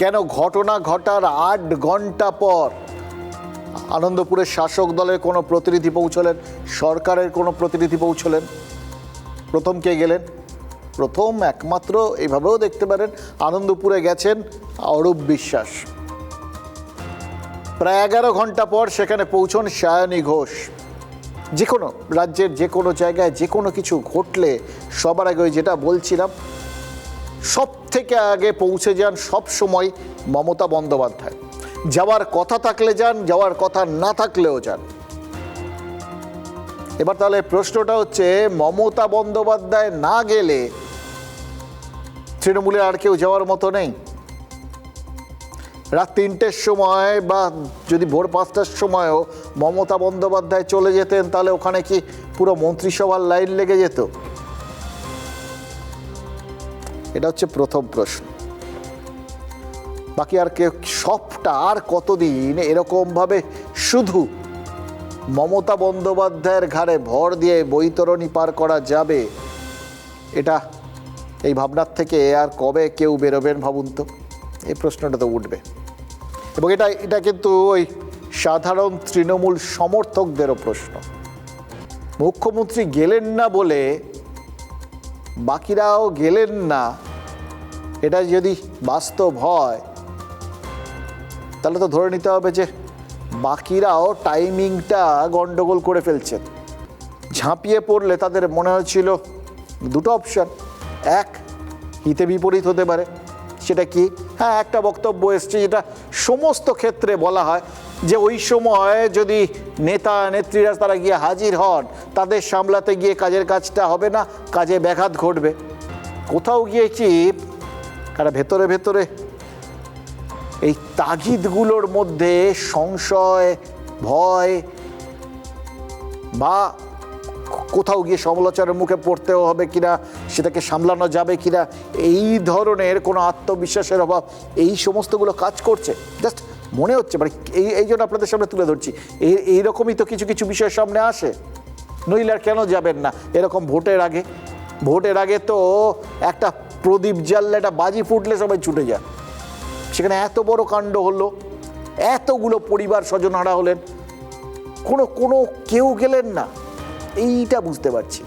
কেন ঘটনা ঘটার 8 ঘন্টা পর আনন্দপুরের শাসক দলের কোনো প্রতিনিধি পৌঁছলেন, সরকারের কোনো প্রতিনিধি পৌঁছলেন? প্রথম কে গেলেন? প্রথম একমাত্র এইভাবেও দেখতে পারেন আনন্দপুরে গেছেন অরূপ বিশ্বাস। প্রায় 11 ঘন্টা পর সেখানে পৌঁছন সায়নী ঘোষ। যে কোনো রাজ্যের যে কোনো জায়গায় যে কোনো কিছু ঘটলে সবার আগে ওই যেটা বলছিলাম, সব থেকে আগে পৌঁছে যান সব সময় মমতা বন্দ্যোপাধ্যায়। যাওয়ার কথা থাকলে যান, যাওয়ার কথা না থাকলেও যান। এবার তাহলে প্রশ্নটা হচ্ছে, মমতা বন্দ্যোপাধ্যায় না গেলে তৃণমূলে আর কেউ যাওয়ার মতো নেই? রাত 3টের সময় বা যদি ভোর 5টার সময়ও মমতা বন্দ্যোপাধ্যায় চলে যেতেন, তাহলে ওখানে কি পুরো মন্ত্রিসভার লাইন লেগে যেত? এটা হচ্ছে প্রথম প্রশ্ন। বাকি আর কেউ, সবটা আর কতদিন এরকমভাবে শুধু মমতা বন্দ্যোপাধ্যায়ের ঘাড়ে ভর দিয়ে বৈতরণী পার করা যাবে? এটা এই ভাবনার থেকে আর কবে কেউ বেরোবেন ভাবুন তো? এই প্রশ্নটা তো উঠবে। এবং এটা কিন্তু ওই সাধারণ তৃণমূল সমর্থকদেরও প্রশ্ন। মুখ্যমন্ত্রী গেলেন না বলে বাকিরাও গেলেন না, এটা যদি বাস্তব হয় তাহলে তো ধরে নিতে হবে যে বাকিরাও টাইমিংটা গন্ডগোল করে ফেলছেন। ঝাঁপিয়ে পড়লে তাদের মনে হয়েছিল দুটো অপশন, এক হিতে বিপরীত হতে পারে। সেটা কি? হ্যাঁ, একটা বক্তব্য এসছে যেটা সমস্ত ক্ষেত্রে বলা হয়, যে ওই সময় যদি নেতা নেত্রীরা তারা গিয়ে হাজির হন, তাদের সামলাতে গিয়ে কাজের কাজটা হবে না, কাজে ব্যাঘাত ঘটবে। কোথাও গিয়েছি কারা ভেতরে ভেতরে এই তাগিদগুলোর মধ্যে সংশয়, ভয়, বা কোথাও গিয়ে সমালোচনার মুখে পড়তেও হবে কিনা, সেটাকে সামলানো যাবে কিনা, এই ধরনের কোনো আত্মবিশ্বাসের অভাব, এই সমস্তগুলো কাজ করছে। জাস্ট মনে হচ্ছে, মানে এই জন্য আপনাদের সামনে তুলে ধরছি। এইরকমই তো কিছু কিছু বিষয়ের সামনে আসে, নইলে আর কেন যাবেন না এরকম ভোটের আগে তো একটা প্রদীপ জ্বাললে, একটা বাজি ফুটলে সবাই ছুটে যায়। সেখানে এত বড় কাণ্ড হলো, এতগুলো পরিবার স্বজনহারা হলেন, কোনো কেউ গেলেন না। এইটা বুঝতে পারছি।